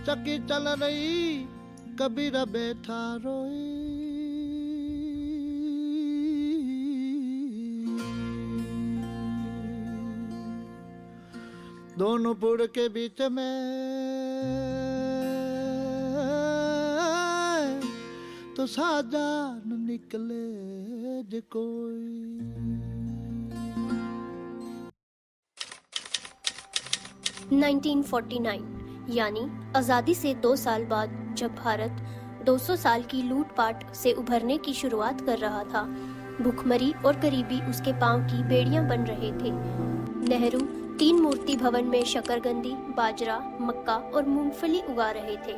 चक्की चल रही कबीरा बैठा रोई। दोनों पुड़ के बीच में तो साजान निकले जे कोई। 1949 यानी आज़ादी से 2 साल बाद जब भारत 200 साल की लूटपाट से उभरने की शुरुआत कर रहा था, भूखमरी और गरीबी उसके पांव की बेड़ियां बन रहे थे। नेहरू 3 मूर्ति भवन में शकरकंदी, बाजरा, मक्का और मूंगफली उगा रहे थे।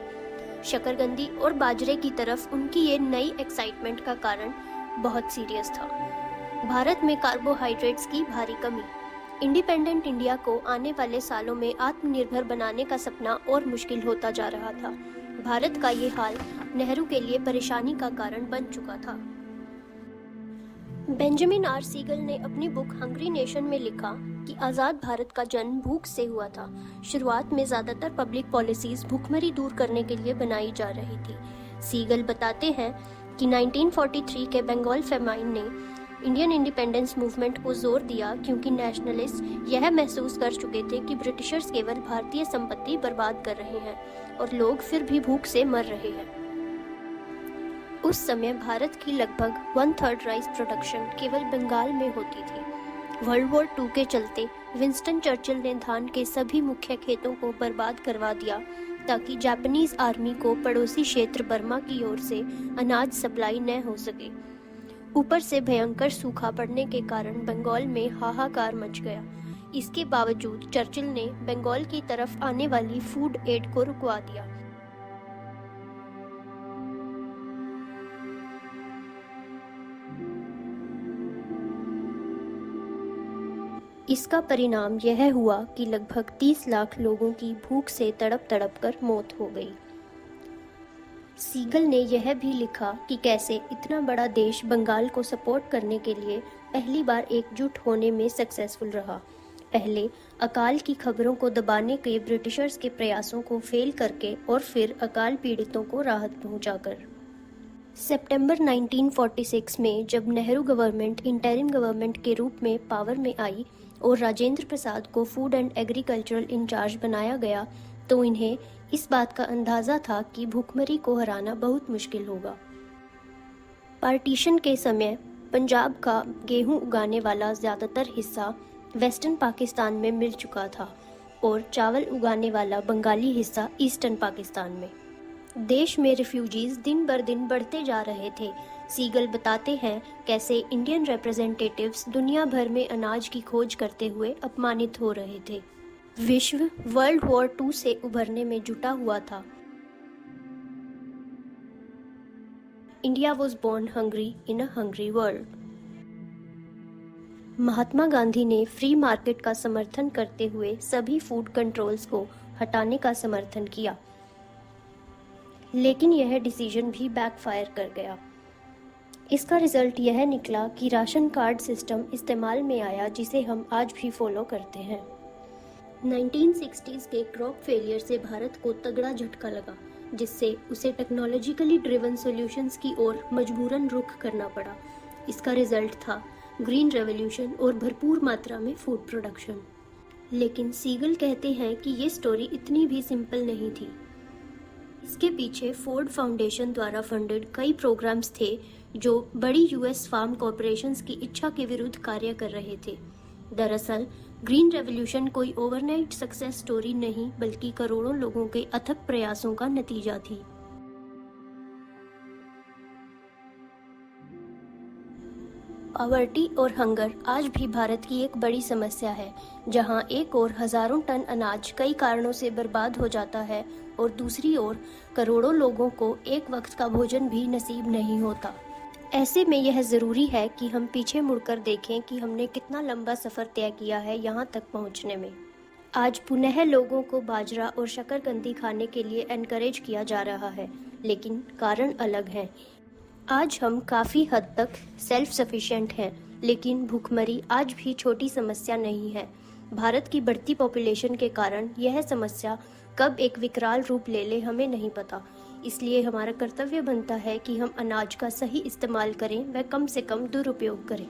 शकरकंदी और बाजरे की तरफ उनकी ये नई एक्साइटमेंट का कारण बहुत सीरियस था। भारत में कार्बोहाइड्रेट्स की भारी कमी। इंडिपेंडेंट इंडिया को आने वाले सालों में आत्मनिर्भर बनाने का सपना और मुश्किल होता जा रहा था। भारत का ये हाल नेहरू के लिए परेशानी का कारण बन चुका था। बेंजामिन आर सीगल ने अपनी बुक हंग्री नेशन में लिखा कि आज़ाद भारत का जन्म भूख से हुआ था। शुरुआत में ज़्यादातर पब्लिक पॉलिसीज भूखमरी दूर करने के लिए बनाई जा रही थी। सीगल बताते हैं कि 1943 के बंगाल फेमाइन ने इंडियन इंडिपेंडेंस मूवमेंट को जोर दिया क्योंकि नेशनलिस्ट यह महसूस कर चुके थे कि ब्रिटिशर्स केवल भारतीय संपत्ति बर्बाद कर रहे हैं और लोग फिर भी भूख से मर रहे हैं। उस समय भारत की लगभग 1/3 राइस प्रोडक्शन केवल बंगाल में होती थी। वर्ल्ड वॉर 2 के चलते विंस्टन चर्चिल ने धान के सभी मुख्य खेतों को बर्बाद करवा दिया ताकि जापानीज आर्मी को पड़ोसी क्षेत्र बर्मा की ओर से अनाज सप्लाई न हो सके। ऊपर से भयंकर सूखा पड़ने के कारण बंगाल में हाहाकार मच गया। इसके बावजूद चर्चिल ने बंगाल की तरफ आने वाली फूड एड को रुकवा दिया। इसका परिणाम यह हुआ कि लगभग 30 लाख लोगों की भूख से तड़प तड़प कर मौत हो गई। सीगल ने यह भी लिखा कि कैसे इतना बड़ा देश बंगाल को सपोर्ट करने के लिए पहली बार एकजुट होने में सक्सेसफुल रहा। पहले अकाल की खबरों को दबाने के ब्रिटिशर्स के प्रयासों को फेल करके और फिर अकाल पीड़ितों को राहत पहुंचाकर। सितंबर 1946 में जब नेहरू गवर्नमेंट इंटरिम गवर्नमेंट के रूप में पावर में आई और राजेंद्र प्रसाद को फूड एंड एग्रीकल्चरल इंचार्ज बनाया गया तो इन्हें इस बात का अंदाज़ा था कि भूखमरी को हराना बहुत मुश्किल होगा। पार्टीशन के समय पंजाब का गेहूं उगाने वाला ज़्यादातर हिस्सा वेस्टर्न पाकिस्तान में मिल चुका था और चावल उगाने वाला बंगाली हिस्सा ईस्टर्न पाकिस्तान में। देश में रिफ्यूजीज दिन बर दिन बढ़ते जा रहे थे। सीगल बताते हैं कैसे इंडियन रिप्रेजेंटेटिव्स दुनिया भर में अनाज की खोज करते हुए अपमानित हो रहे थे। विश्व वर्ल्ड वॉर 2 से उभरने में जुटा हुआ था। India was born hungry in a hungry world. Mahatma Gandhi ने फ्री मार्केट का समर्थन करते हुए सभी फूड कंट्रोल्स को हटाने का समर्थन किया, लेकिन यह डिसीजन भी बैकफायर कर गया। इसका रिजल्ट यह निकला कि राशन कार्ड सिस्टम इस्तेमाल में आया जिसे हम आज भी फॉलो करते हैं। 1960s के क्रॉप फेलियर से भारत को तगड़ा झटका लगा, जिससे उसे टेक्नोलॉजिकली ड्रिवन सॉल्यूशंस की ओर मजबूरन रुख करना पड़ा। इसका रिजल्ट था ग्रीन रेवोल्यूशन और भरपूर मात्रा में फूड प्रोडक्शन। लेकिन सीगल कहते हैं कि ये स्टोरी इतनी भी सिंपल नहीं थी। इसके पीछे फोर्ड फाउंडेशन द्वारा फंडेड कई प्रोग्राम्स थे जो बड़ी यूएस फार्म कॉरपोरेशंस की इच्छा के विरुद्ध कार्य कर रहे थे। दरअसल ग्रीन रेवोल्यूशन कोई ओवरनाइट सक्सेस स्टोरी नहीं बल्कि करोड़ों लोगों के अथक प्रयासों का नतीजा थी। पॉवर्टी और हंगर आज भी भारत की एक बड़ी समस्या है, जहां एक ओर हजारों टन अनाज कई कारणों से बर्बाद हो जाता है और दूसरी ओर करोड़ों लोगों को एक वक्त का भोजन भी नसीब नहीं होता। ऐसे में यह ज़रूरी है कि हम पीछे मुड़कर देखें कि हमने कितना लंबा सफ़र तय किया है यहाँ तक पहुँचने में। आज पुनः लोगों को बाजरा और शकरकंदी खाने के लिए एनकरेज किया जा रहा है, लेकिन कारण अलग हैं। आज हम काफ़ी हद तक सेल्फ सफिशिएंट हैं, लेकिन भूखमरी आज भी छोटी समस्या नहीं है। भारत की बढ़ती पॉपुलेशन के कारण यह समस्या कब एक विकराल रूप ले ले हमें नहीं पता। इसलिए हमारा कर्तव्य बनता है कि हम अनाज का सही इस्तेमाल करें व कम से कम दुरुपयोग करें।